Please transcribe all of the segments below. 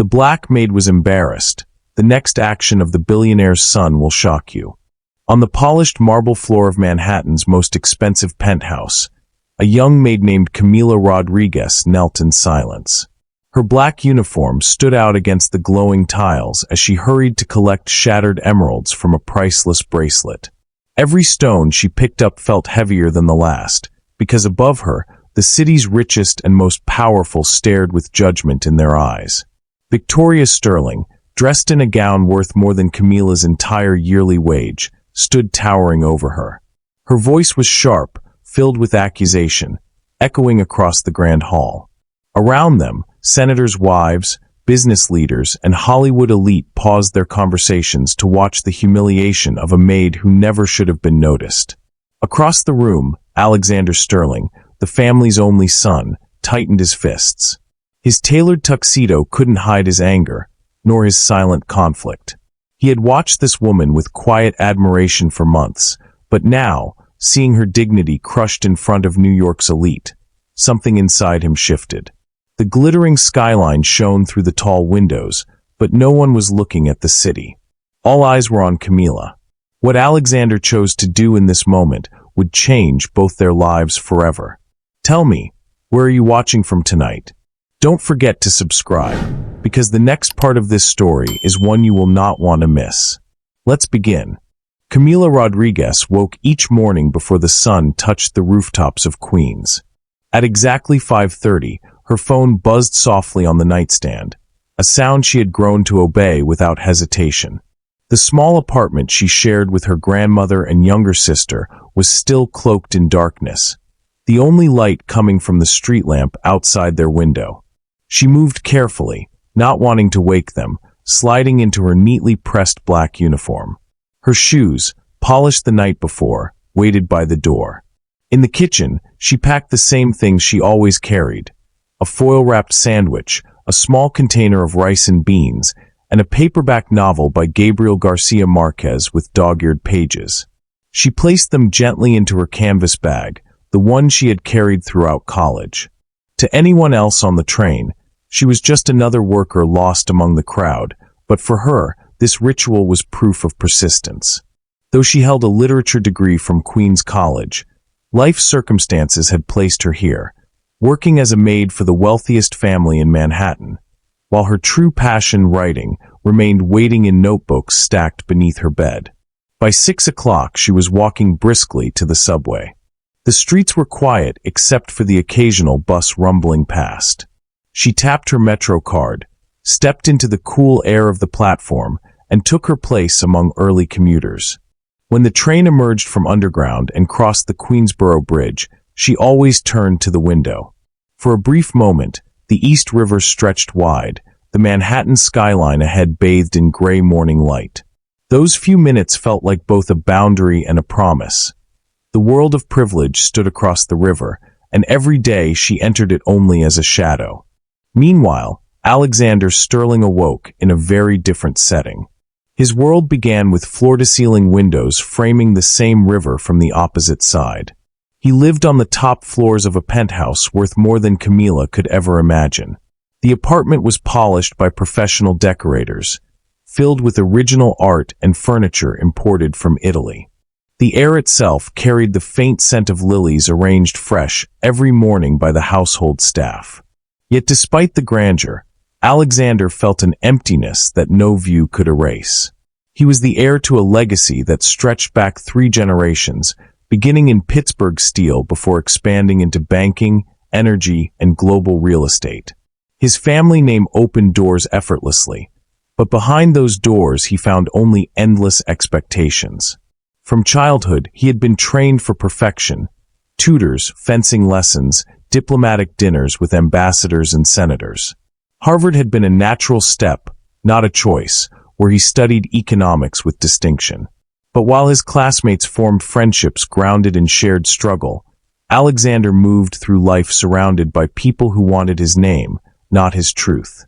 The Black Maid Was Embarrassed. The next action of the billionaire's son will shock you. On the polished marble floor of Manhattan's most expensive penthouse, a young maid named Camila Rodriguez knelt in silence. Her black uniform stood out against the glowing tiles as she hurried to collect shattered emeralds from a priceless bracelet. Every stone she picked up felt heavier than the last, because above her, the city's richest and most powerful stared with judgment in their eyes. Victoria Sterling, dressed in a gown worth more than Camila's entire yearly wage, stood towering over her. Her voice was sharp, filled with accusation, echoing across the grand hall. Around them, senators' wives, business leaders, and Hollywood elite paused their conversations to watch the humiliation of a maid who never should have been noticed. Across the room, Alexander Sterling, the family's only son, tightened his fists. His tailored tuxedo couldn't hide his anger, nor his silent conflict. He had watched this woman with quiet admiration for months, but now, seeing her dignity crushed in front of New York's elite, something inside him shifted. The glittering skyline shone through the tall windows, but no one was looking at the city. All eyes were on Camila. What Alexander chose to do in this moment would change both their lives forever. Tell me, where are you watching from tonight? Don't forget to subscribe, because the next part of this story is one you will not want to miss. Let's begin. Camila Rodriguez woke each morning before the sun touched the rooftops of Queens. At exactly 5:30, her phone buzzed softly on the nightstand, a sound she had grown to obey without hesitation. The small apartment she shared with her grandmother and younger sister was still cloaked in darkness, the only light coming from the street lamp outside their window. She moved carefully, not wanting to wake them, sliding into her neatly pressed black uniform. Her shoes, polished the night before, waited by the door. In the kitchen, she packed the same things she always carried: a foil-wrapped sandwich, a small container of rice and beans, and a paperback novel by Gabriel Garcia Marquez with dog-eared pages. She placed them gently into her canvas bag, the one she had carried throughout college. To anyone else on the train, she was just another worker lost among the crowd, but for her, this ritual was proof of persistence. Though she held a literature degree from Queens College, life circumstances had placed her here, working as a maid for the wealthiest family in Manhattan, while her true passion, writing, remained waiting in notebooks stacked beneath her bed. By 6 o'clock, she was walking briskly to the subway. The streets were quiet except for the occasional bus rumbling past. She tapped her Metro card, stepped into the cool air of the platform, and took her place among early commuters. When the train emerged from underground and crossed the Queensboro Bridge, she always turned to the window. For a brief moment, the East River stretched wide, the Manhattan skyline ahead bathed in gray morning light. Those few minutes felt like both a boundary and a promise. The world of privilege stood across the river, and every day she entered it only as a shadow. Meanwhile, Alexander Sterling awoke in a very different setting. His world began with floor-to-ceiling windows framing the same river from the opposite side. He lived on the top floors of a penthouse worth more than Camila could ever imagine. The apartment was polished by professional decorators, filled with original art and furniture imported from Italy. The air itself carried the faint scent of lilies arranged fresh every morning by the household staff. Yet despite the grandeur, Alexander felt an emptiness that no view could erase. He was the heir to a legacy that stretched back 3 generations, beginning in Pittsburgh steel before expanding into banking, energy, and global real estate. His family name opened doors effortlessly, but behind those doors he found only endless expectations. From childhood, he had been trained for perfection: tutors, fencing lessons, diplomatic dinners with ambassadors and senators. Harvard had been a natural step, not a choice, where he studied economics with distinction. But while his classmates formed friendships grounded in shared struggle, Alexander moved through life surrounded by people who wanted his name, not his truth.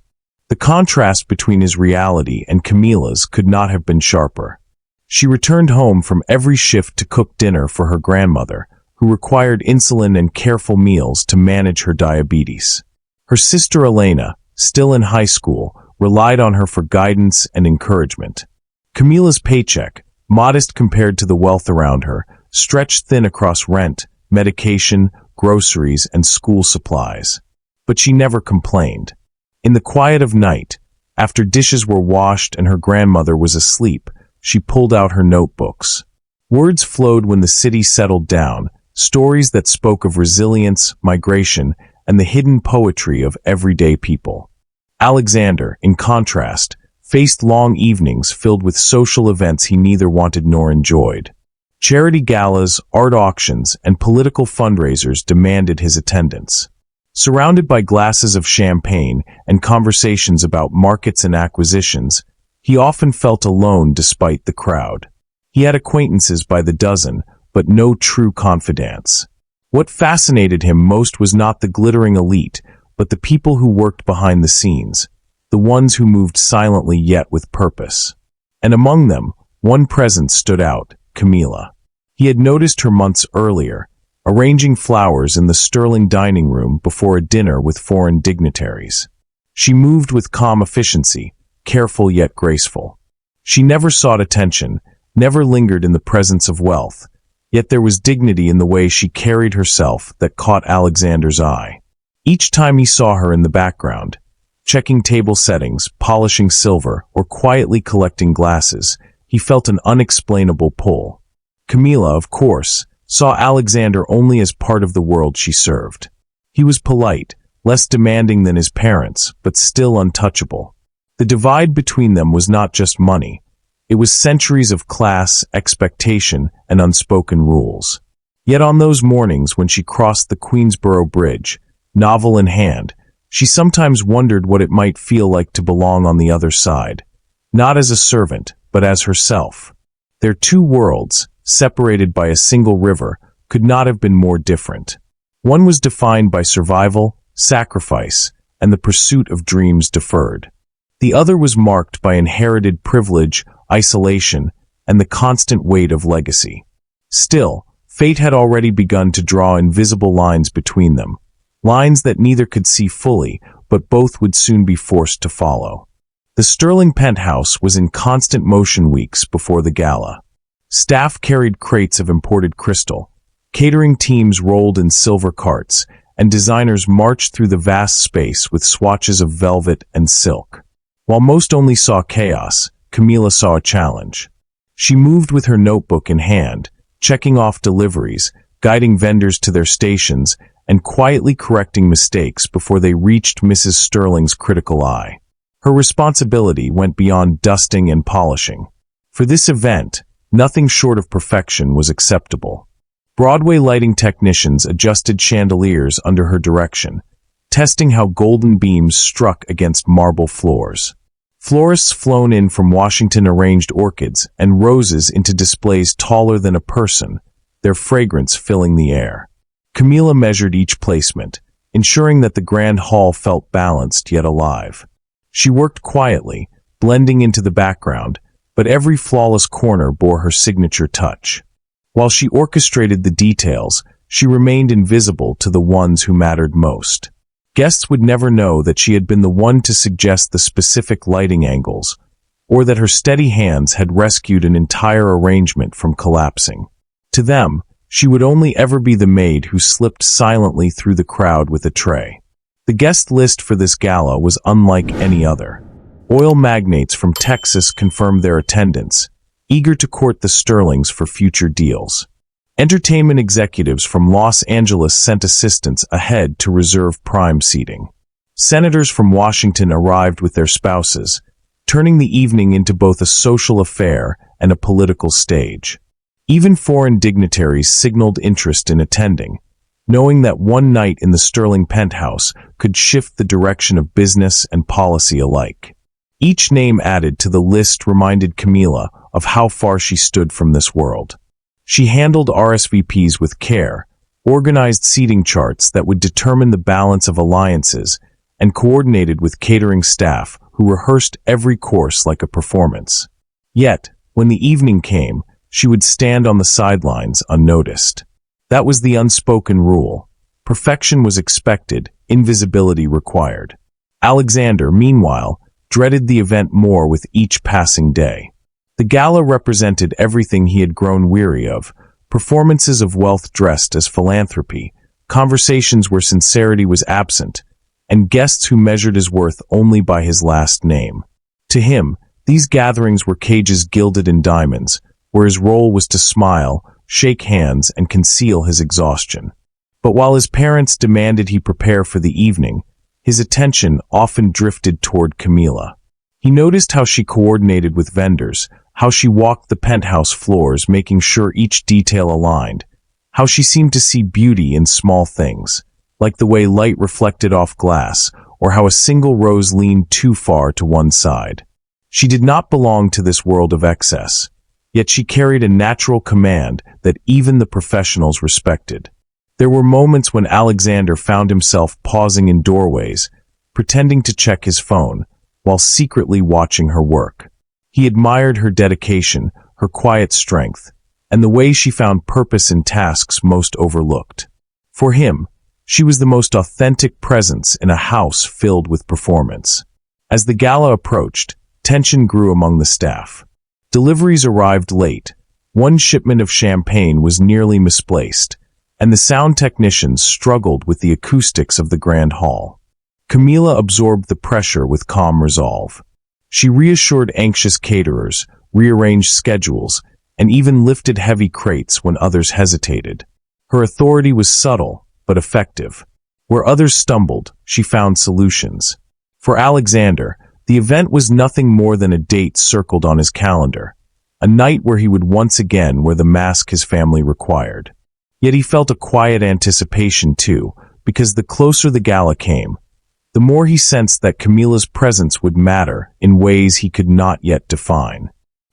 The contrast between his reality and Camila's could not have been sharper. She returned home from every shift to cook dinner for her grandmother, who required insulin and careful meals to manage her diabetes. Her sister Elena, still in high school, relied on her for guidance and encouragement. Camila's paycheck, modest compared to the wealth around her, stretched thin across rent, medication, groceries, and school supplies. But she never complained. In the quiet of night, after dishes were washed and her grandmother was asleep, she pulled out her notebooks. Words flowed when the city settled down, stories that spoke of resilience, migration, and the hidden poetry of everyday people. Alexander, in contrast, faced long evenings filled with social events he neither wanted nor enjoyed. Charity galas, art auctions, and political fundraisers demanded his attendance. Surrounded by glasses of champagne and conversations about markets and acquisitions, he often felt alone despite the crowd. He had acquaintances by the dozen, but no true confidants. What fascinated him most was not the glittering elite, but the people who worked behind the scenes, the ones who moved silently yet with purpose. And among them, one presence stood out, Camila. He had noticed her months earlier, arranging flowers in the Sterling dining room before a dinner with foreign dignitaries. She moved with calm efficiency, careful yet graceful. She never sought attention, never lingered in the presence of wealth, yet there was dignity in the way she carried herself that caught Alexander's eye. Each time he saw her in the background, checking table settings, polishing silver, or quietly collecting glasses, he felt an unexplainable pull. Camila, of course, saw Alexander only as part of the world she served. He was polite, less demanding than his parents, but still untouchable. The divide between them was not just money. It was centuries of class, expectation, and unspoken rules. Yet on those mornings when she crossed the Queensboro Bridge, novel in hand, she sometimes wondered what it might feel like to belong on the other side, not as a servant, but as herself. Their two worlds, separated by a single river, could not have been more different. One was defined by survival, sacrifice, and the pursuit of dreams deferred. The other was marked by inherited privilege, isolation, and the constant weight of legacy. Still, fate had already begun to draw invisible lines between them, lines that neither could see fully, but both would soon be forced to follow. The Sterling penthouse was in constant motion weeks before the gala. Staff carried crates of imported crystal, catering teams rolled in silver carts, and designers marched through the vast space with swatches of velvet and silk. While most only saw chaos, Camila saw a challenge. She moved with her notebook in hand, checking off deliveries, guiding vendors to their stations, and quietly correcting mistakes before they reached Mrs. Sterling's critical eye. Her responsibility went beyond dusting and polishing. For this event, nothing short of perfection was acceptable. Broadway lighting technicians adjusted chandeliers under her direction, testing how golden beams struck against marble floors. Florists flown in from Washington arranged orchids and roses into displays taller than a person, their fragrance filling the air. Camila measured each placement, ensuring that the grand hall felt balanced yet alive. She worked quietly, blending into the background, but every flawless corner bore her signature touch. While she orchestrated the details, she remained invisible to the ones who mattered most. Guests would never know that she had been the one to suggest the specific lighting angles, or that her steady hands had rescued an entire arrangement from collapsing. To them, she would only ever be the maid who slipped silently through the crowd with a tray. The guest list for this gala was unlike any other. Oil magnates from Texas confirmed their attendance, eager to court the Sterlings for future deals. Entertainment executives from Los Angeles sent assistants ahead to reserve prime seating. Senators from Washington arrived with their spouses, turning the evening into both a social affair and a political stage. Even foreign dignitaries signaled interest in attending, knowing that one night in the Sterling penthouse could shift the direction of business and policy alike. Each name added to the list reminded Camila of how far she stood from this world. She handled RSVPs with care, organized seating charts that would determine the balance of alliances, and coordinated with catering staff who rehearsed every course like a performance. Yet, when the evening came, she would stand on the sidelines unnoticed. That was the unspoken rule. Perfection was expected, invisibility required. Alexander, meanwhile, dreaded the event more with each passing day. The gala represented everything he had grown weary of: performances of wealth dressed as philanthropy, conversations where sincerity was absent, and guests who measured his worth only by his last name. To him, these gatherings were cages gilded in diamonds, where his role was to smile, shake hands, and conceal his exhaustion. But while his parents demanded he prepare for the evening, his attention often drifted toward Camila. He noticed how she coordinated with vendors, how she walked the penthouse floors making sure each detail aligned, how she seemed to see beauty in small things, like the way light reflected off glass, or how a single rose leaned too far to one side. She did not belong to this world of excess, yet she carried a natural command that even the professionals respected. There were moments when Alexander found himself pausing in doorways, pretending to check his phone, while secretly watching her work. He admired her dedication, her quiet strength, and the way she found purpose in tasks most overlooked. For him, she was the most authentic presence in a house filled with performance. As the gala approached, tension grew among the staff. Deliveries arrived late, one shipment of champagne was nearly misplaced, and the sound technicians struggled with the acoustics of the grand hall. Camila absorbed the pressure with calm resolve. She reassured anxious caterers, rearranged schedules, and even lifted heavy crates when others hesitated. Her authority was subtle, but effective. Where others stumbled, she found solutions. For Alexander, the event was nothing more than a date circled on his calendar, a night where he would once again wear the mask his family required. Yet he felt a quiet anticipation too, because the closer the gala came, the more he sensed that Camila's presence would matter in ways he could not yet define.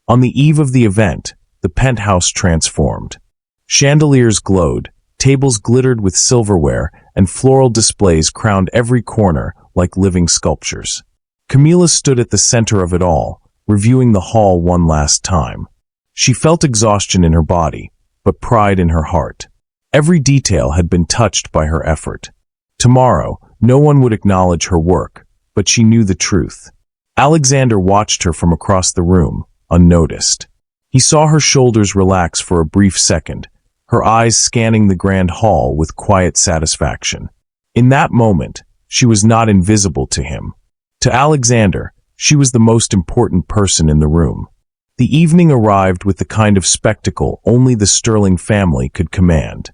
On the eve of the event, the penthouse transformed. Chandeliers glowed, tables glittered with silverware, and floral displays crowned every corner like living sculptures. Camila stood at the center of it all, reviewing the hall one last time. She felt exhaustion in her body, but pride in her heart. Every detail had been touched by her effort. Tomorrow, no one would acknowledge her work, but she knew the truth. Alexander watched her from across the room, unnoticed. He saw her shoulders relax for a brief second, her eyes scanning the grand hall with quiet satisfaction. In that moment, she was not invisible to him. To Alexander, she was the most important person in the room. The evening arrived with the kind of spectacle only the Sterling family could command.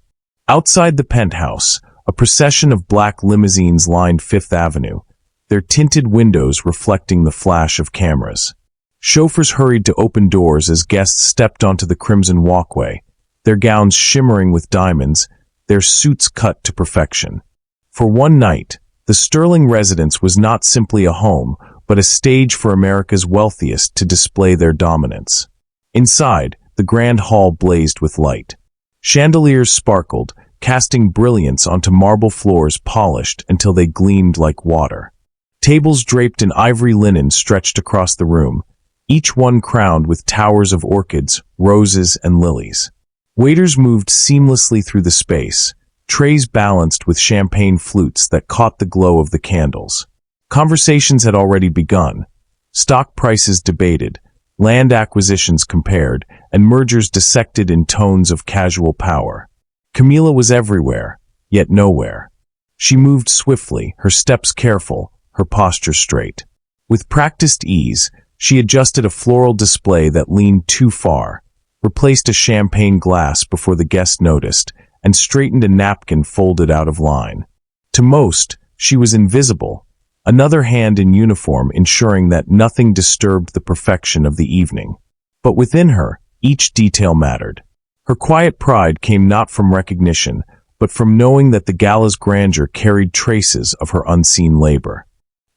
Outside the penthouse, a procession of black limousines lined Fifth Avenue, their tinted windows reflecting the flash of cameras. Chauffeurs hurried to open doors as guests stepped onto the crimson walkway, their gowns shimmering with diamonds, their suits cut to perfection. For one night, the Sterling residence was not simply a home, but a stage for America's wealthiest to display their dominance. Inside, the grand hall blazed with light. Chandeliers sparkled, casting brilliance onto marble floors polished until they gleamed like water. Tables draped in ivory linen stretched across the room, each one crowned with towers of orchids, roses, and lilies. Waiters moved seamlessly through the space, trays balanced with champagne flutes that caught the glow of the candles. Conversations had already begun. Stock prices debated, land acquisitions compared, and mergers dissected in tones of casual power. Camila was everywhere, yet nowhere. She moved swiftly, her steps careful, her posture straight. With practiced ease, she adjusted a floral display that leaned too far, replaced a champagne glass before the guest noticed, and straightened a napkin folded out of line. To most, she was invisible, another hand in uniform ensuring that nothing disturbed the perfection of the evening. But within her, each detail mattered. Her quiet pride came not from recognition, but from knowing that the gala's grandeur carried traces of her unseen labor.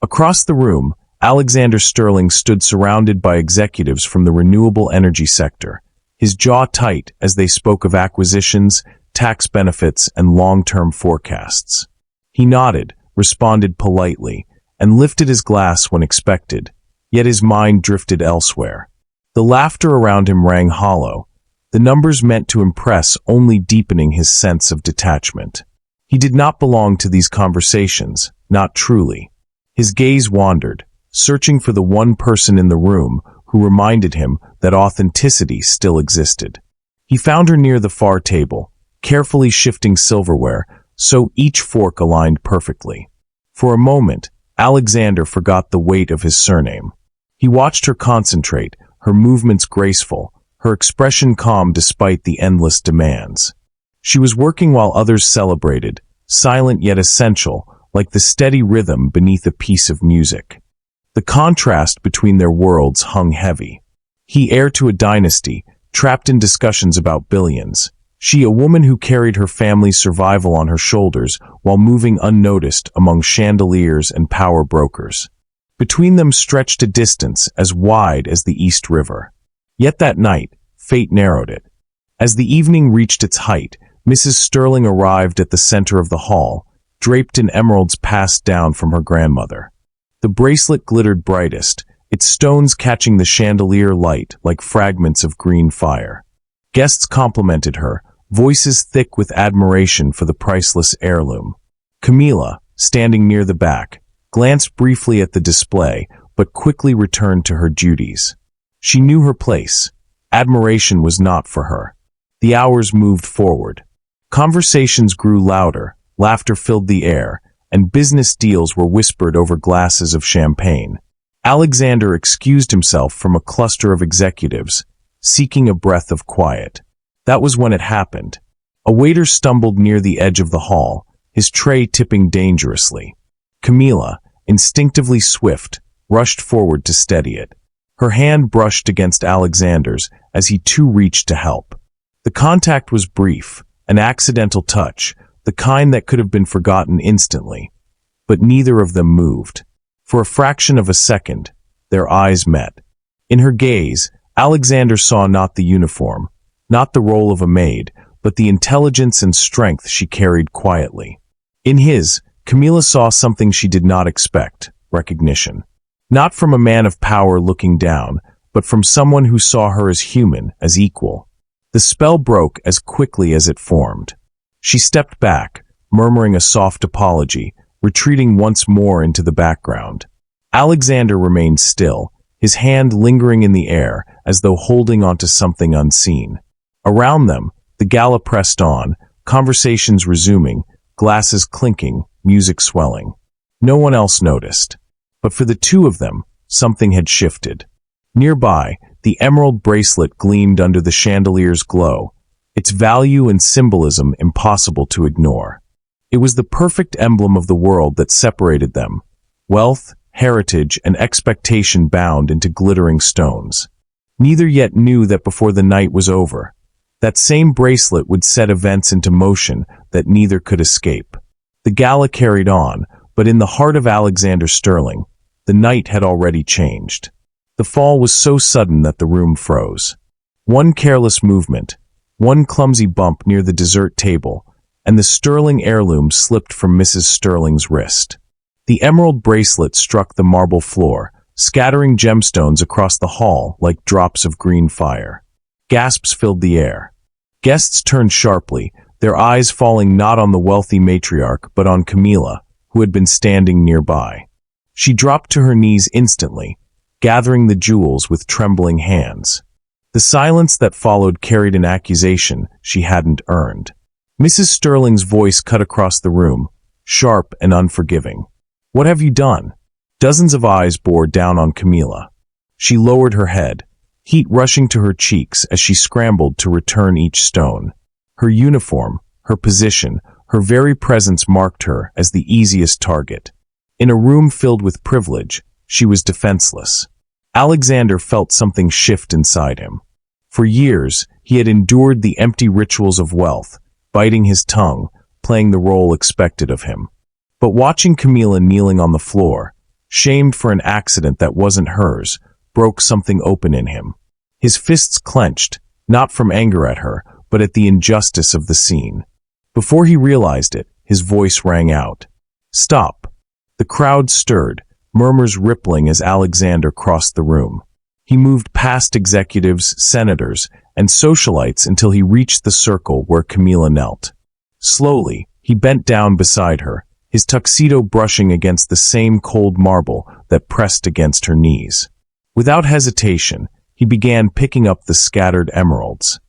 Across the room, Alexander Sterling stood surrounded by executives from the renewable energy sector, his jaw tight as they spoke of acquisitions, tax benefits, and long-term forecasts. He nodded, responded politely, and lifted his glass when expected, yet his mind drifted elsewhere. The laughter around him rang hollow, the numbers meant to impress only deepening his sense of detachment. He did not belong to these conversations, not truly. His gaze wandered, searching for the one person in the room who reminded him that authenticity still existed. He found her near the far table, carefully shifting silverware so each fork aligned perfectly. For a moment, Alexander forgot the weight of his surname. He watched her concentrate, her movements graceful, her expression calm despite the endless demands. She was working while others celebrated, silent yet essential, like the steady rhythm beneath a piece of music. The contrast between their worlds hung heavy. He, heir to a dynasty, trapped in discussions about billions. She, a woman who carried her family's survival on her shoulders while moving unnoticed among chandeliers and power brokers. Between them stretched a distance as wide as the East River. Yet that night, fate narrowed it. As the evening reached its height, Mrs. Sterling arrived at the center of the hall, draped in emeralds passed down from her grandmother. The bracelet glittered brightest, its stones catching the chandelier light like fragments of green fire. Guests complimented her, voices thick with admiration for the priceless heirloom. Camilla, standing near the back, glanced briefly at the display, but quickly returned to her duties. She knew her place. Admiration was not for her. The hours moved forward. Conversations grew louder, laughter filled the air, and business deals were whispered over glasses of champagne. Alexander excused himself from a cluster of executives, seeking a breath of quiet. That was when it happened. A waiter stumbled near the edge of the hall, his tray tipping dangerously. Camilla, instinctively swift, rushed forward to steady it. Her hand brushed against Alexander's as he too reached to help. The contact was brief, an accidental touch, the kind that could have been forgotten instantly. But neither of them moved. For a fraction of a second, their eyes met. In her gaze, Alexander saw not the uniform, not the role of a maid, but the intelligence and strength she carried quietly. In his, Camilla saw something she did not expect, recognition. Not from a man of power looking down, but from someone who saw her as human, as equal. The spell broke as quickly as it formed. She stepped back, murmuring a soft apology, retreating once more into the background. Alexander remained still, his hand lingering in the air as though holding onto something unseen. Around them, the gala pressed on, conversations resuming, glasses clinking, music swelling. No one else noticed. But for the two of them, something had shifted. Nearby, the emerald bracelet gleamed under the chandelier's glow, its value and symbolism impossible to ignore. It was the perfect emblem of the world that separated them, wealth, heritage, and expectation bound into glittering stones. Neither yet knew that before the night was over, that same bracelet would set events into motion that neither could escape. The gala carried on, but in the heart of Alexander Sterling, the night had already changed. The fall was so sudden that the room froze. One careless movement, one clumsy bump near the dessert table, and the Sterling heirloom slipped from Mrs. Sterling's wrist. The emerald bracelet struck the marble floor, scattering gemstones across the hall like drops of green fire. Gasps filled the air. Guests turned sharply, their eyes falling not on the wealthy matriarch but on Camilla, who had been standing nearby. She dropped to her knees instantly, gathering the jewels with trembling hands. The silence that followed carried an accusation she hadn't earned. Mrs. Sterling's voice cut across the room, sharp and unforgiving. "What have you done?" Dozens of eyes bore down on Camilla. She lowered her head, heat rushing to her cheeks as she scrambled to return each stone. Her uniform, her position, her very presence marked her as the easiest target. In a room filled with privilege, she was defenseless. Alexander felt something shift inside him. For years, he had endured the empty rituals of wealth, biting his tongue, playing the role expected of him. But watching Camilla kneeling on the floor, shamed for an accident that wasn't hers, broke something open in him. His fists clenched, not from anger at her, but at the injustice of the scene. Before he realized it, his voice rang out. "Stop." The crowd stirred, murmurs rippling as Alexander crossed the room. He moved past executives, senators, and socialites until he reached the circle where Camilla knelt. Slowly, he bent down beside her, his tuxedo brushing against the same cold marble that pressed against her knees. Without hesitation, he began picking up the scattered emeralds.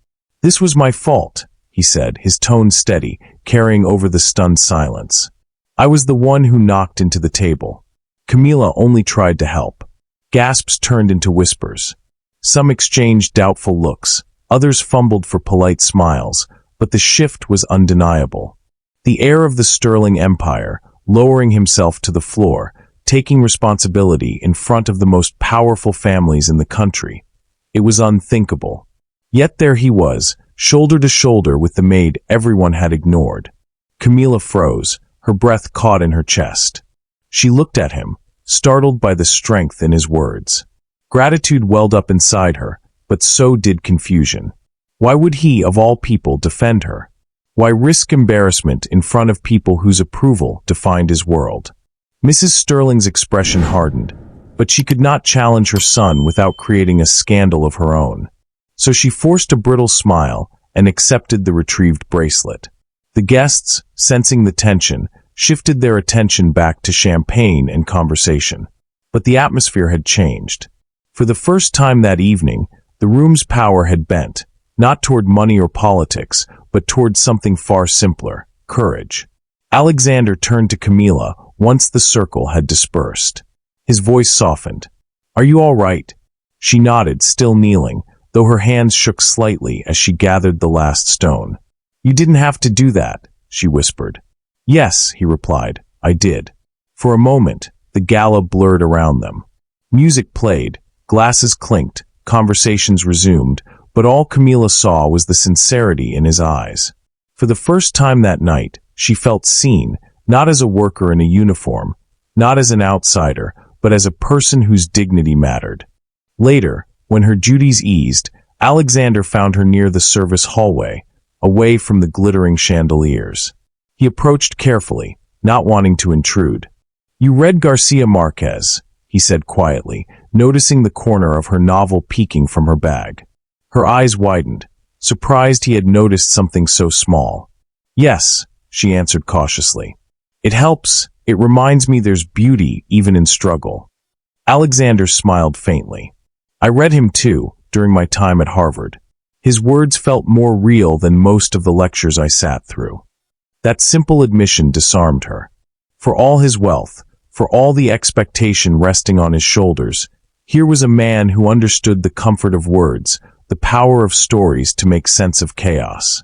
"This was my fault," he said, his tone steady, carrying over the stunned silence. "I was the one who knocked into the table." Camila only tried to help. Gasps turned into whispers. Some exchanged doubtful looks, others fumbled for polite smiles, but the shift was undeniable. The heir of the Sterling Empire, lowering himself to the floor, taking responsibility in front of the most powerful families in the country. It was unthinkable. Yet there he was, shoulder to shoulder with the maid everyone had ignored. Camila froze, her breath caught in her chest. She looked at him, startled by the strength in his words. Gratitude welled up inside her, but so did confusion. Why would he, of all people, defend her? Why risk embarrassment in front of people whose approval defined his world? Mrs. Sterling's expression hardened, but she could not challenge her son without creating a scandal of her own. So she forced a brittle smile and accepted the retrieved bracelet. The guests, sensing the tension, shifted their attention back to champagne and conversation. But the atmosphere had changed. For the first time that evening, the room's power had bent, not toward money or politics, but toward something far simpler: courage. Alexander turned to Camila once the circle had dispersed. His voice softened. "Are you all right?" She nodded, still kneeling, though her hands shook slightly as she gathered the last stone. "You didn't have to do that," she whispered. "Yes," he replied, "I did." For a moment, the gala blurred around them. Music played, glasses clinked, conversations resumed, but all Camila saw was the sincerity in his eyes. For the first time that night, she felt seen, not as a worker in a uniform, not as an outsider, but as a person whose dignity mattered. Later, when her duties eased, Alexander found her near the service hallway, away from the glittering chandeliers. He approached carefully, not wanting to intrude. "You read Garcia Marquez," he said quietly, noticing the corner of her novel peeking from her bag. Her eyes widened, surprised he had noticed something so small. "Yes," she answered cautiously. "It helps. It reminds me there's beauty even in struggle." Alexander smiled faintly. "I read him too, during my time at Harvard. His words felt more real than most of the lectures I sat through." That simple admission disarmed her. For all his wealth, for all the expectation resting on his shoulders, here was a man who understood the comfort of words, the power of stories to make sense of chaos.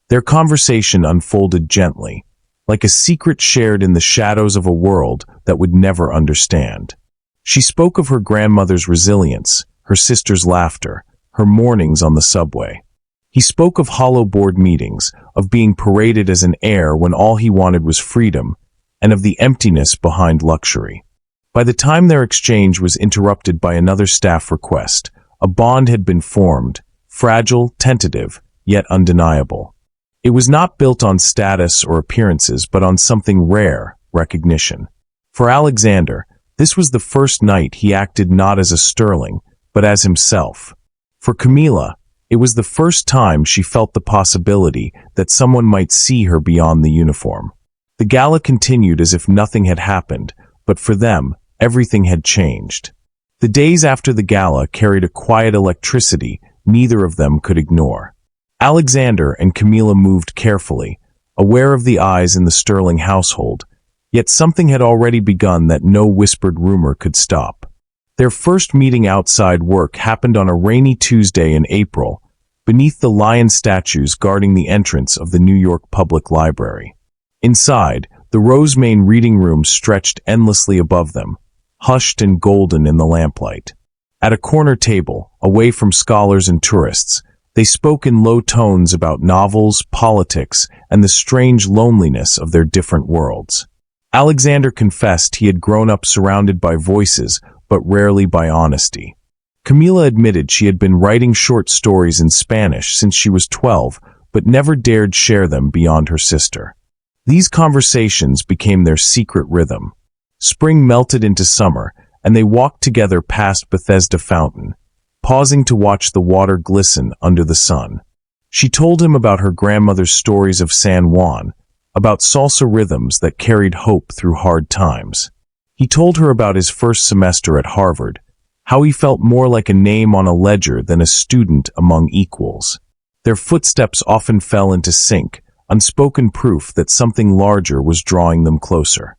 Their conversation unfolded gently, like a secret shared in the shadows of a world that would never understand. She spoke of her grandmother's resilience, her sister's laughter, her mornings on the subway. He spoke of hollow board meetings, of being paraded as an heir when all he wanted was freedom, and of the emptiness behind luxury. By the time their exchange was interrupted by another staff request, a bond had been formed, fragile, tentative, yet undeniable. It was not built on status or appearances, but on something rare: recognition. For Alexander, this was the first night he acted not as a Sterling, but as himself. For Camila, it was the first time she felt the possibility that someone might see her beyond the uniform. The gala continued as if nothing had happened, but for them, everything had changed. The days after the gala carried a quiet electricity neither of them could ignore. Alexander and Camila moved carefully, aware of the eyes in the Sterling household, yet something had already begun that no whispered rumor could stop. Their first meeting outside work happened on a rainy Tuesday in April, beneath the lion statues guarding the entrance of the New York Public Library. Inside, the Rosemane reading room stretched endlessly above them, hushed and golden in the lamplight. At a corner table, away from scholars and tourists, they spoke in low tones about novels, politics, and the strange loneliness of their different worlds. Alexander confessed he had grown up surrounded by voices, but rarely by honesty. Camila admitted she had been writing short stories in Spanish since she was 12, but never dared share them beyond her sister. These conversations became their secret rhythm. Spring melted into summer, and they walked together past Bethesda Fountain, pausing to watch the water glisten under the sun. She told him about her grandmother's stories of San Juan, about salsa rhythms that carried hope through hard times. He told her about his first semester at Harvard, how he felt more like a name on a ledger than a student among equals. Their footsteps often fell into sync, unspoken proof that something larger was drawing them closer.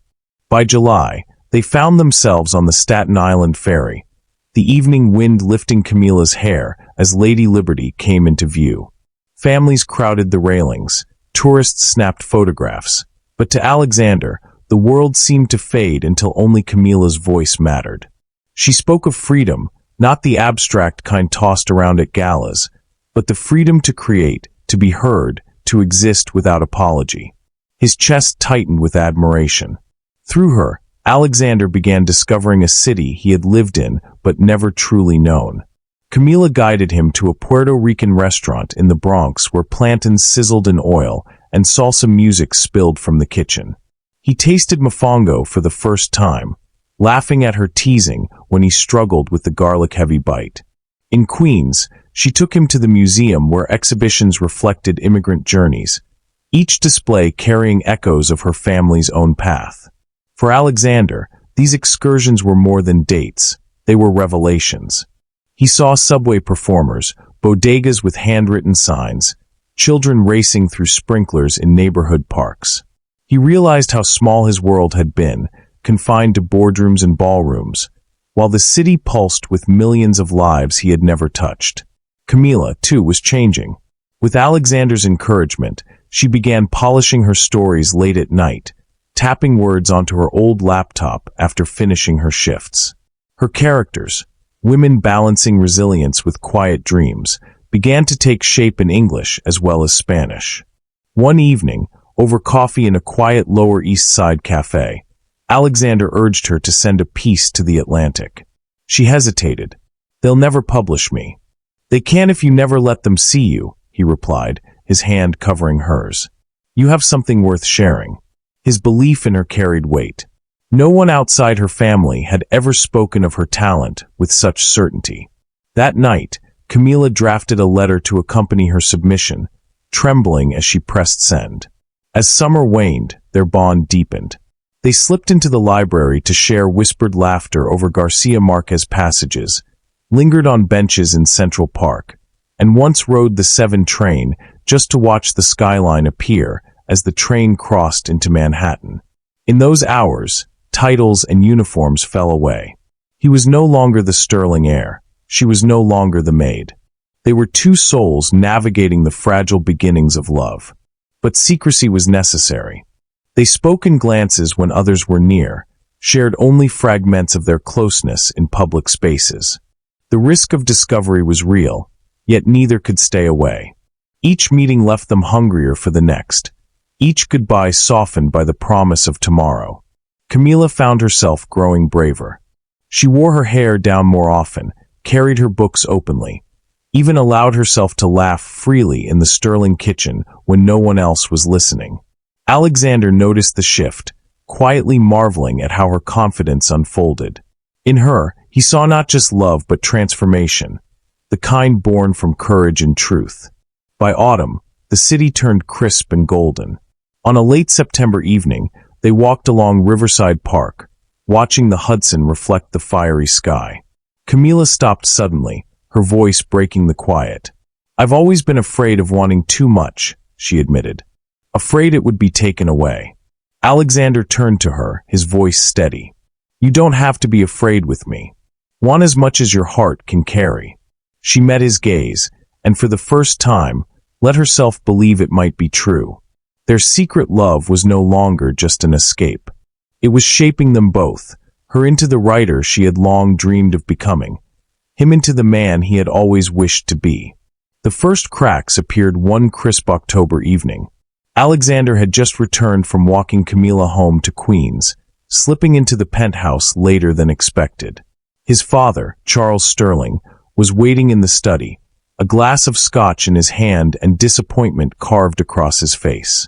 By July, they found themselves on the Staten Island ferry, the evening wind lifting Camilla's hair as Lady Liberty came into view. Families crowded the railings, tourists snapped photographs, but to Alexander, the world seemed to fade until only Camilla's voice mattered. She spoke of freedom, not the abstract kind tossed around at galas, but the freedom to create, to be heard, to exist without apology. His chest tightened with admiration. Through her, Alexander began discovering a city he had lived in but never truly known. Camila guided him to a Puerto Rican restaurant in the Bronx where plantains sizzled in oil and salsa music spilled from the kitchen. He tasted mofongo for the first time, laughing at her teasing when he struggled with the garlic-heavy bite. In Queens, she took him to the museum where exhibitions reflected immigrant journeys, each display carrying echoes of her family's own path. For Alexander, these excursions were more than dates, they were revelations. He saw subway performers, bodegas with handwritten signs, children racing through sprinklers in neighborhood parks. He realized how small his world had been, confined to boardrooms and ballrooms, while the city pulsed with millions of lives he had never touched. Camila, too, was changing. With Alexander's encouragement, she began polishing her stories late at night, tapping words onto her old laptop after finishing her shifts. Her characters, women balancing resilience with quiet dreams, began to take shape in English as well as Spanish. One evening, over coffee in a quiet Lower East Side cafe, Alexander urged her to send a piece to the Atlantic. She hesitated. "They'll never publish me." "They can if you never let them see you," he replied, his hand covering hers. "You have something worth sharing." His belief in her carried weight. No one outside her family had ever spoken of her talent with such certainty. That night, Camila drafted a letter to accompany her submission, trembling as she pressed send. As summer waned, their bond deepened. They slipped into the library to share whispered laughter over Garcia Marquez passages, lingered on benches in Central Park, and once rode the 7 train just to watch the skyline appear as the train crossed into Manhattan. In those hours, titles and uniforms fell away. He was no longer the sterling heir. She was no longer the maid. They were two souls navigating the fragile beginnings of love. But secrecy was necessary. They spoke in glances when others were near, shared only fragments of their closeness in public spaces. The risk of discovery was real, yet neither could stay away. Each meeting left them hungrier for the next, each goodbye softened by the promise of tomorrow. Camila found herself growing braver. She wore her hair down more often, carried her books openly, even allowed herself to laugh freely in the Sterling kitchen when no one else was listening. Alexander noticed the shift, quietly marveling at how her confidence unfolded. In her, he saw not just love but transformation, the kind born from courage and truth. By autumn, the city turned crisp and golden. On a late September evening, they walked along Riverside Park, watching the Hudson reflect the fiery sky. Camila stopped suddenly, her voice breaking the quiet. "I've always been afraid of wanting too much," she admitted. "Afraid it would be taken away." Alexander turned to her, his voice steady. "You don't have to be afraid with me. Want as much as your heart can carry." She met his gaze, and for the first time, let herself believe it might be true. Their secret love was no longer just an escape. It was shaping them both, her into the writer she had long dreamed of becoming, him into the man he had always wished to be. The first cracks appeared one crisp October evening. Alexander had just returned from walking Camila home to Queens, slipping into the penthouse later than expected. His father, Charles Sterling, was waiting in the study, a glass of scotch in his hand and disappointment carved across his face.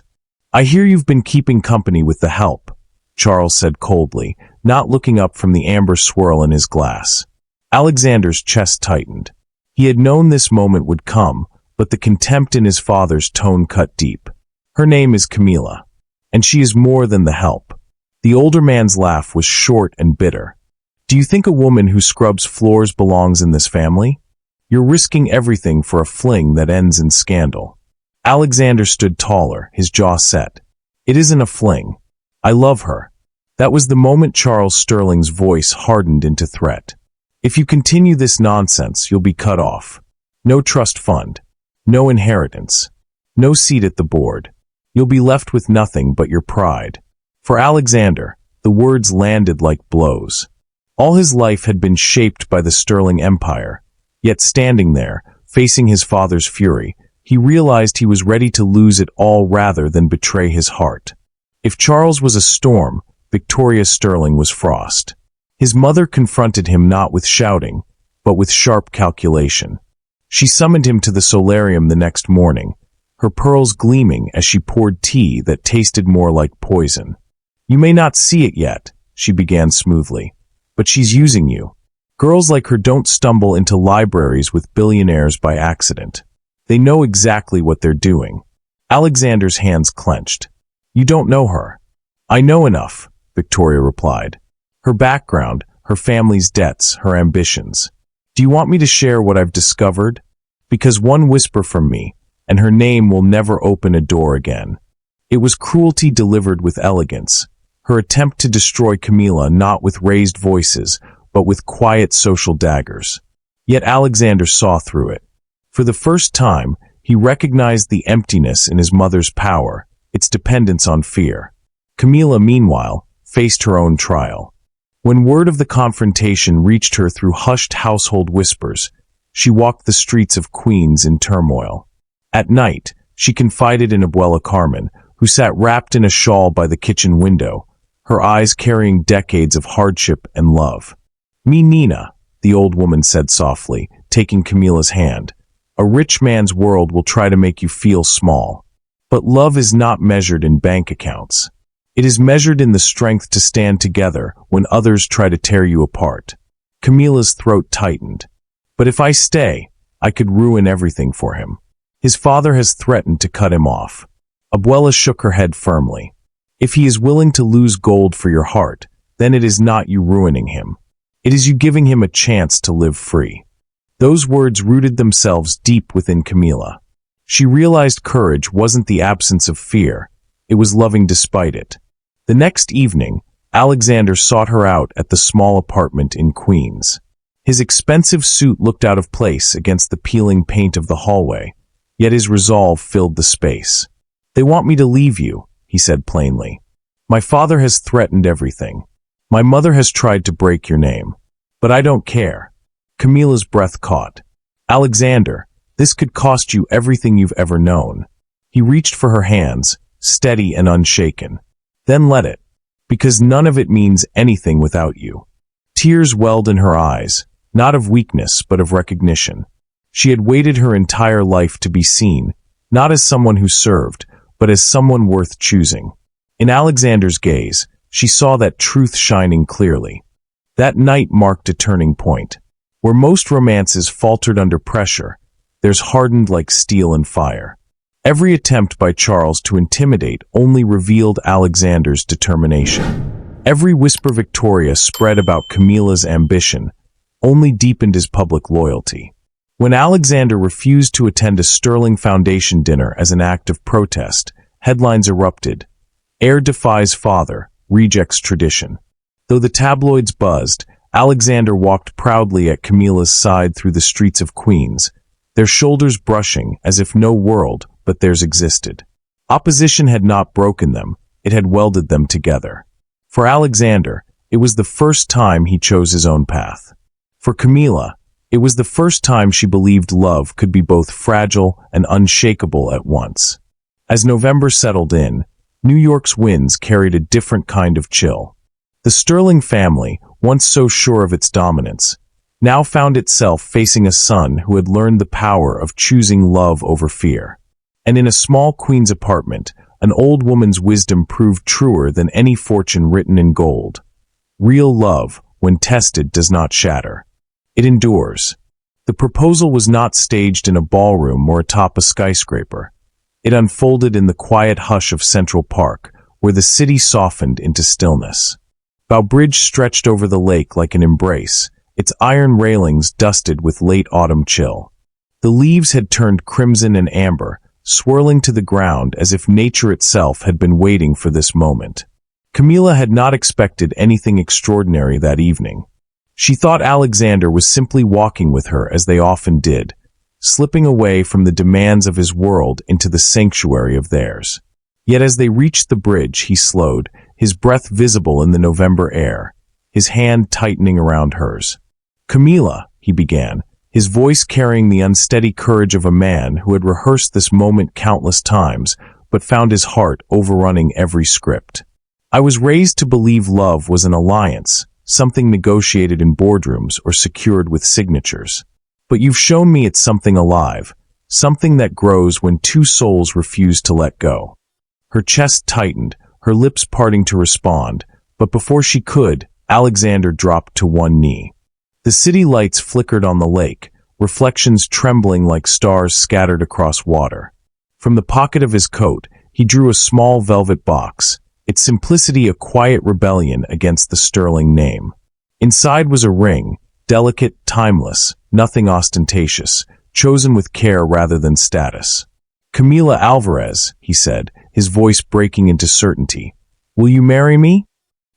"I hear you've been keeping company with the help," Charles said coldly, not looking up from the amber swirl in his glass. Alexander's chest tightened. He had known this moment would come, but the contempt in his father's tone cut deep. "Her name is Camila." And she is more than the help. The older man's laugh was short and bitter. Do you think a woman who scrubs floors belongs in this family? You're risking everything for a fling that ends in scandal. Alexander stood taller, his jaw set. It isn't a fling. I love her. That was the moment Charles Sterling's voice hardened into threat. If you continue this nonsense, you'll be cut off. No trust fund. No inheritance. No seat at the board. You'll be left with nothing but your pride. For Alexander, the words landed like blows. All his life had been shaped by the Sterling Empire, yet standing there, facing his father's fury, he realized he was ready to lose it all rather than betray his heart. If Charles was a storm, Victoria Sterling was frost. His mother confronted him not with shouting, but with sharp calculation. She summoned him to the solarium the next morning, her pearls gleaming as she poured tea that tasted more like poison. You may not see it yet, she began smoothly, but she's using you. Girls like her don't stumble into libraries with billionaires by accident. They know exactly what they're doing. Alexander's hands clenched. You don't know her. I know enough, Victoria replied. Her background, her family's debts, her ambitions. Do you want me to share what I've discovered? Because one whisper from me, and her name will never open a door again. It was cruelty delivered with elegance. Her attempt to destroy Camilla not with raised voices, but with quiet social daggers. Yet Alexander saw through it. For the first time, he recognized the emptiness in his mother's power, its dependence on fear. Camilla, meanwhile, faced her own trial. When word of the confrontation reached her through hushed household whispers, she walked the streets of Queens in turmoil. At night, she confided in Abuela Carmen, who sat wrapped in a shawl by the kitchen window, her eyes carrying decades of hardship and love. "Mi Nina," the old woman said softly, taking Camilla's hand. "A rich man's world will try to make you feel small. But love is not measured in bank accounts. It is measured in the strength to stand together when others try to tear you apart." Camilla's throat tightened. "But if I stay, I could ruin everything for him. His father has threatened to cut him off." Abuela shook her head firmly. "If he is willing to lose gold for your heart, then it is not you ruining him. It is you giving him a chance to live free." Those words rooted themselves deep within Camilla. She realized courage wasn't the absence of fear, it was loving despite it. The next evening, Alexander sought her out at the small apartment in Queens. His expensive suit looked out of place against the peeling paint of the hallway, yet his resolve filled the space. "They want me to leave you," he said plainly. "My father has threatened everything. My mother has tried to break your name. But I don't care." Camilla's breath caught. "Alexander, this could cost you everything you've ever known." He reached for her hands, steady and unshaken. "Then let it. Because none of it means anything without you." Tears welled in her eyes, not of weakness but of recognition. She had waited her entire life to be seen, not as someone who served, but as someone worth choosing. In Alexander's gaze, she saw that truth shining clearly. That night marked a turning point. Where most romances faltered under pressure, theirs hardened like steel and fire. Every attempt by Charles to intimidate only revealed Alexander's determination. Every whisper Victoria spread about Camilla's ambition only deepened his public loyalty. When Alexander refused to attend a Sterling Foundation dinner as an act of protest, headlines erupted. "Heir defies father, rejects tradition." Though the tabloids buzzed, Alexander walked proudly at Camilla's side through the streets of Queens, their shoulders brushing as if no world but theirs existed. Opposition had not broken them, it had welded them together. For Alexander, it was the first time he chose his own path. For Camilla, it was the first time she believed love could be both fragile and unshakable at once. As November settled in, New York's winds carried a different kind of chill. The Sterling family, once so sure of its dominance, now found itself facing a son who had learned the power of choosing love over fear. And in a small Queens apartment, an old woman's wisdom proved truer than any fortune written in gold. Real love, when tested, does not shatter. It endures. The proposal was not staged in a ballroom or atop a skyscraper. It unfolded in the quiet hush of Central Park, where the city softened into stillness. Bow Bridge stretched over the lake like an embrace, its iron railings dusted with late autumn chill. The leaves had turned crimson and amber, swirling to the ground as if nature itself had been waiting for this moment. Camilla had not expected anything extraordinary that evening. She thought Alexander was simply walking with her as they often did, slipping away from the demands of his world into the sanctuary of theirs. Yet as they reached the bridge, he slowed, his breath visible in the November air, his hand tightening around hers. "Camilla," he began, his voice carrying the unsteady courage of a man who had rehearsed this moment countless times, but found his heart overrunning every script. "I was raised to believe love was an alliance, something negotiated in boardrooms or secured with signatures. But you've shown me it's something alive, something that grows when two souls refuse to let go." Her chest tightened, her lips parting to respond, but before she could, Alexander dropped to one knee. The city lights flickered on the lake, reflections trembling like stars scattered across water. From the pocket of his coat, he drew a small velvet box, its simplicity a quiet rebellion against the sterling name. Inside was a ring, delicate, timeless, nothing ostentatious, chosen with care rather than status. "Camila Alvarez," he said, his voice breaking into certainty. "Will you marry me?"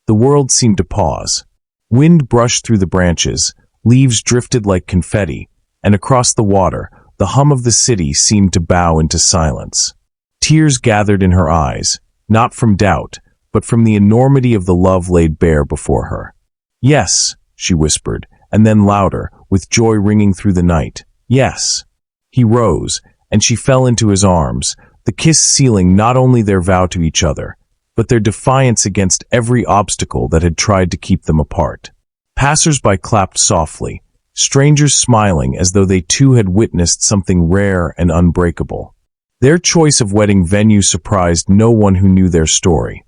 The world seemed to pause. Wind brushed through the branches, leaves drifted like confetti, and across the water, the hum of the city seemed to bow into silence. Tears gathered in her eyes, not from doubt, but from the enormity of the love laid bare before her. "Yes," she whispered, and then louder, with joy ringing through the night. "Yes." He rose, and she fell into his arms, the kiss sealing not only their vow to each other, but their defiance against every obstacle that had tried to keep them apart. Passers-by clapped softly, strangers smiling as though they too had witnessed something rare and unbreakable. Their choice of wedding venue surprised no one who knew their story.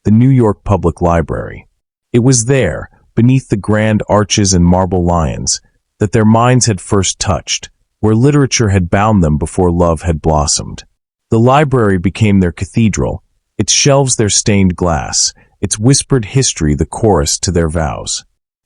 The New York Public Library. It was there, beneath the grand arches and marble lions, that their minds had first touched, where literature had bound them before love had blossomed. The library became their cathedral, its shelves their stained glass, its whispered history the chorus to their vows.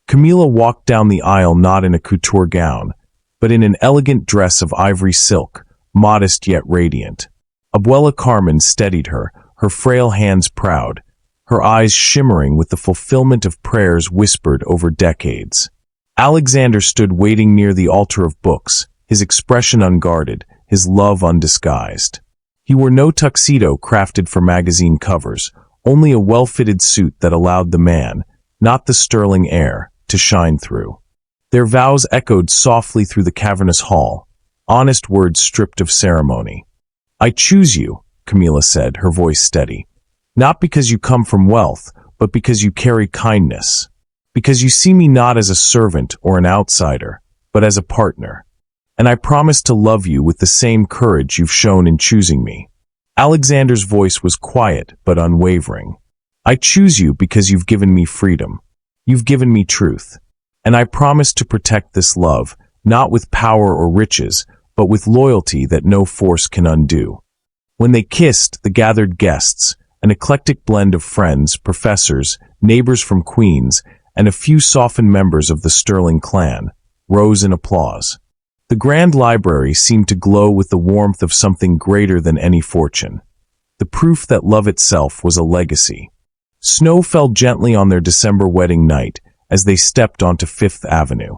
Camilla walked down the aisle not in a couture gown, but in an elegant dress of ivory silk, modest yet radiant. Abuela Carmen steadied her, her frail hands proud, her eyes shimmering with the fulfillment of prayers whispered over decades. Alexander stood waiting near the altar of books, his expression unguarded, his love undisguised. He wore no tuxedo crafted for magazine covers, only a well-fitted suit that allowed the man, not the sterling heir, to shine through. Their vows echoed softly through the cavernous hall, honest words stripped of ceremony. "I choose you," Camilla said, her voice steady. "Not because you come from wealth, but because you carry kindness. Because you see me not as a servant or an outsider, but as a partner. And I promise to love you with the same courage you've shown in choosing me." Alexander's voice was quiet but unwavering. "I choose you because you've given me freedom. You've given me truth. And I promise to protect this love, not with power or riches, but with loyalty that no force can undo." When they kissed, the gathered guests, an eclectic blend of friends, professors, neighbors from Queens, and a few softened members of the Sterling clan, rose in applause. The grand library seemed to glow with the warmth of something greater than any fortune, the proof that love itself was a legacy. Snow fell gently on their December wedding night as they stepped onto Fifth Avenue.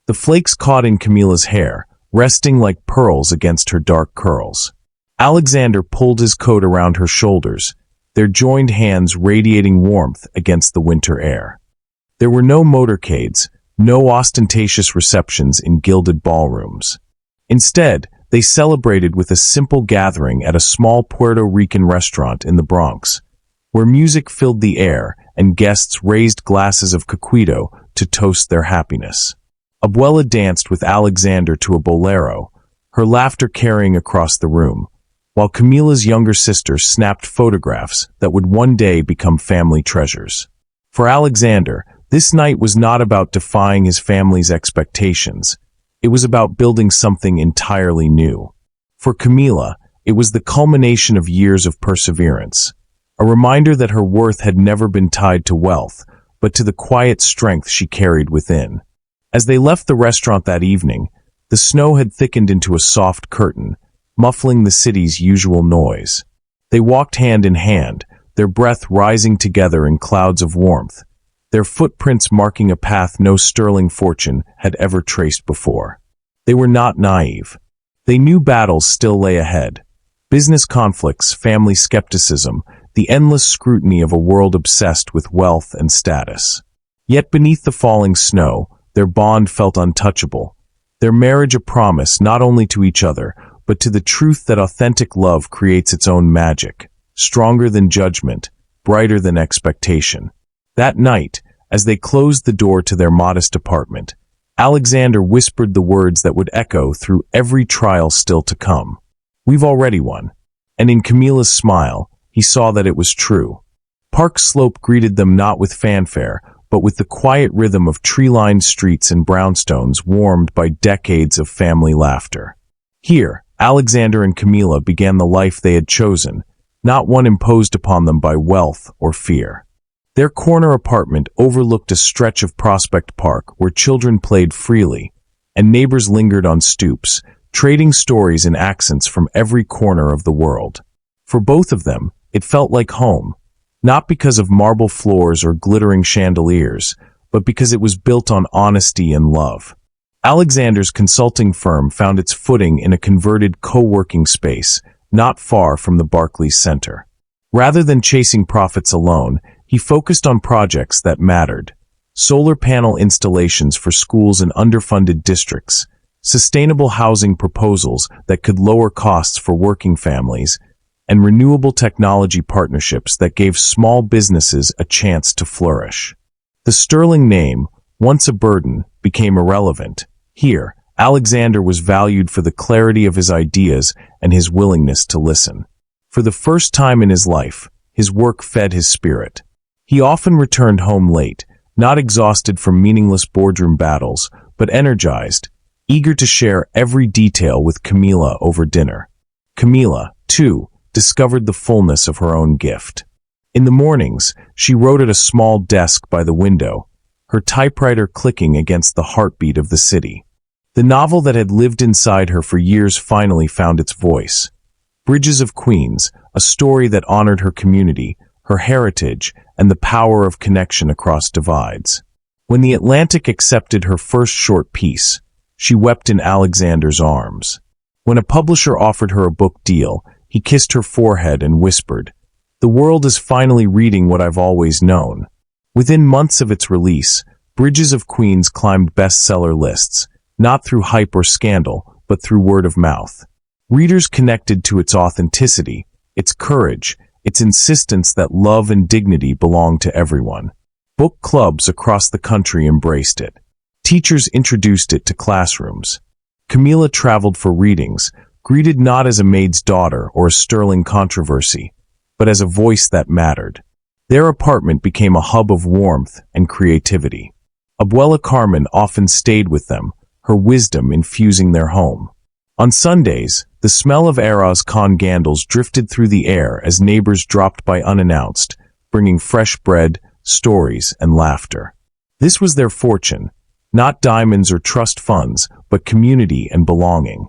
The flakes caught in Camilla's hair, resting like pearls against her dark curls. Alexander pulled his coat around her shoulders, their joined hands radiating warmth against the winter air. There were no motorcades, no ostentatious receptions in gilded ballrooms. Instead, they celebrated with a simple gathering at a small Puerto Rican restaurant in the Bronx, where music filled the air and guests raised glasses of caquito to toast their happiness. Abuela danced with Alexander to a bolero, her laughter carrying across the room, while Camilla's younger sister snapped photographs that would one day become family treasures. For Alexander, this night was not about defying his family's expectations. It was about building something entirely new. For Camilla, it was the culmination of years of perseverance, a reminder that her worth had never been tied to wealth, but to the quiet strength she carried within. As they left the restaurant that evening, the snow had thickened into a soft curtain, muffling the city's usual noise. They walked hand in hand, their breath rising together in clouds of warmth, their footprints marking a path no sterling fortune had ever traced before. They were not naive. They knew battles still lay ahead. Business conflicts, family skepticism, the endless scrutiny of a world obsessed with wealth and status. Yet beneath the falling snow, their bond felt untouchable, their marriage a promise not only to each other, but to the truth that authentic love creates its own magic, stronger than judgment, brighter than expectation. That night, as they closed the door to their modest apartment, Alexander whispered the words that would echo through every trial still to come. "We've already won." And in Camilla's smile, he saw that it was true. Park Slope greeted them not with fanfare, but with the quiet rhythm of tree-lined streets and brownstones warmed by decades of family laughter. Here, Alexander and Camilla began the life they had chosen, not one imposed upon them by wealth or fear. Their corner apartment overlooked a stretch of Prospect Park where children played freely, and neighbors lingered on stoops, trading stories and accents from every corner of the world. For both of them, it felt like home, not because of marble floors or glittering chandeliers, but because it was built on honesty and love. Alexander's consulting firm found its footing in a converted co-working space, not far from the Barclays Center. Rather than chasing profits alone, he focused on projects that mattered: solar panel installations for schools in underfunded districts, sustainable housing proposals that could lower costs for working families, and renewable technology partnerships that gave small businesses a chance to flourish. The sterling name, once a burden, became irrelevant. Here, Alexander was valued for the clarity of his ideas and his willingness to listen. For the first time in his life, his work fed his spirit. He often returned home late, not exhausted from meaningless boardroom battles, but energized, eager to share every detail with Camilla over dinner. Camilla, too, discovered the fullness of her own gift. In the mornings, she wrote at a small desk by the window, her typewriter clicking against the heartbeat of the city. The novel that had lived inside her for years finally found its voice. Bridges of Queens, a story that honored her community, her heritage, and the power of connection across divides. When the Atlantic accepted her first short piece, she wept in Alexander's arms. When a publisher offered her a book deal, he kissed her forehead and whispered, "The world is finally reading what I've always known." Within months of its release, Bridges of Queens climbed bestseller lists, not through hype or scandal, but through word of mouth. Readers connected to its authenticity, its courage, its insistence that love and dignity belong to everyone. Book clubs across the country embraced it. Teachers introduced it to classrooms. Camilla traveled for readings, greeted not as a maid's daughter or a sterling controversy, but as a voice that mattered. Their apartment became a hub of warmth and creativity. Abuela Carmen often stayed with them, her wisdom infusing their home. On Sundays, the smell of Arroz con Gandals drifted through the air as neighbors dropped by unannounced, bringing fresh bread, stories, and laughter. This was their fortune, not diamonds or trust funds, but community and belonging.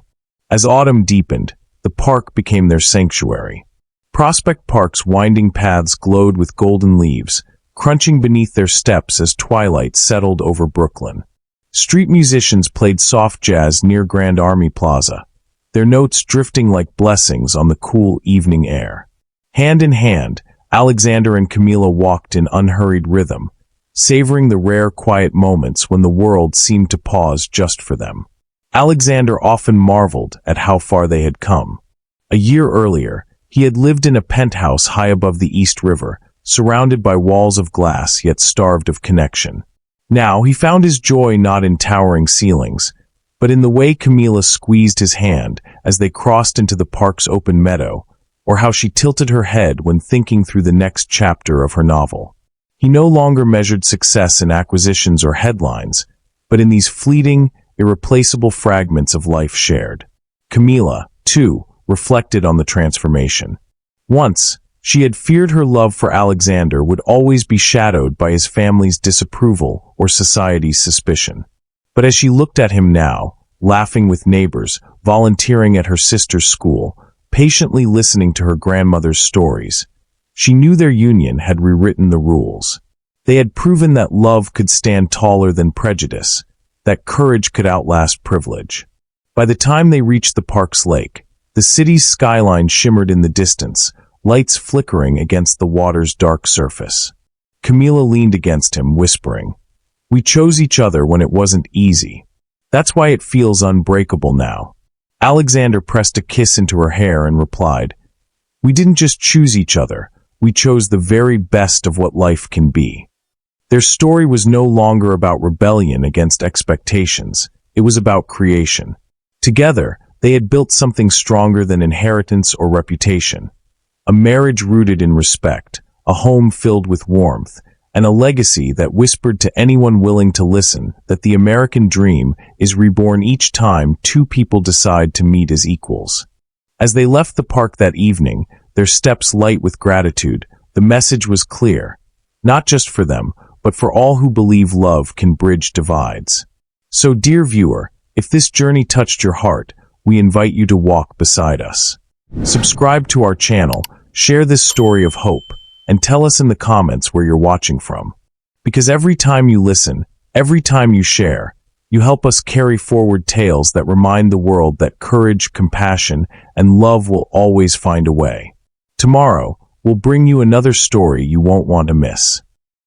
As autumn deepened, the park became their sanctuary. Prospect Park's winding paths glowed with golden leaves, crunching beneath their steps as twilight settled over Brooklyn. Street musicians played soft jazz near Grand Army Plaza, their notes drifting like blessings on the cool evening air. Hand in hand, Alexander and Camilla walked in unhurried rhythm, savoring the rare quiet moments when the world seemed to pause just for them. Alexander often marveled at how far they had come. A year earlier, he had lived in a penthouse high above the East River, surrounded by walls of glass yet starved of connection. Now he found his joy not in towering ceilings, but in the way Camilla squeezed his hand as they crossed into the park's open meadow, or how she tilted her head when thinking through the next chapter of her novel. He no longer measured success in acquisitions or headlines, but in these fleeting, irreplaceable fragments of life shared. Camilla, too, reflected on the transformation. Once, She had feared her love for Alexander would always be shadowed by his family's disapproval or society's suspicion. But as she looked at him now, laughing with neighbors, volunteering at her sister's school, patiently listening to her grandmother's stories, she knew their union had rewritten the rules. They had proven that love could stand taller than prejudice, that courage could outlast privilege. By the time they reached the park's lake, the city's skyline shimmered in the distance, lights flickering against the water's dark surface. Camila leaned against him, whispering, "We chose each other when it wasn't easy. That's why it feels unbreakable now." Alexander pressed a kiss into her hair and replied, "We didn't just choose each other, we chose the very best of what life can be." Their story was no longer about rebellion against expectations, it was about creation. Together, they had built something stronger than inheritance or reputation. A marriage rooted in respect, a home filled with warmth, and a legacy that whispered to anyone willing to listen that the American dream is reborn each time two people decide to meet as equals. As they left the park that evening, their steps light with gratitude, the message was clear, not just for them, but for all who believe love can bridge divides. So, dear viewer, if this journey touched your heart, we invite you to walk beside us. Subscribe to our channel, share this story of hope, and tell us in the comments where you're watching from. Because every time you listen, every time you share, you help us carry forward tales that remind the world that courage, compassion, and love will always find a way. Tomorrow, we'll bring you another story you won't want to miss.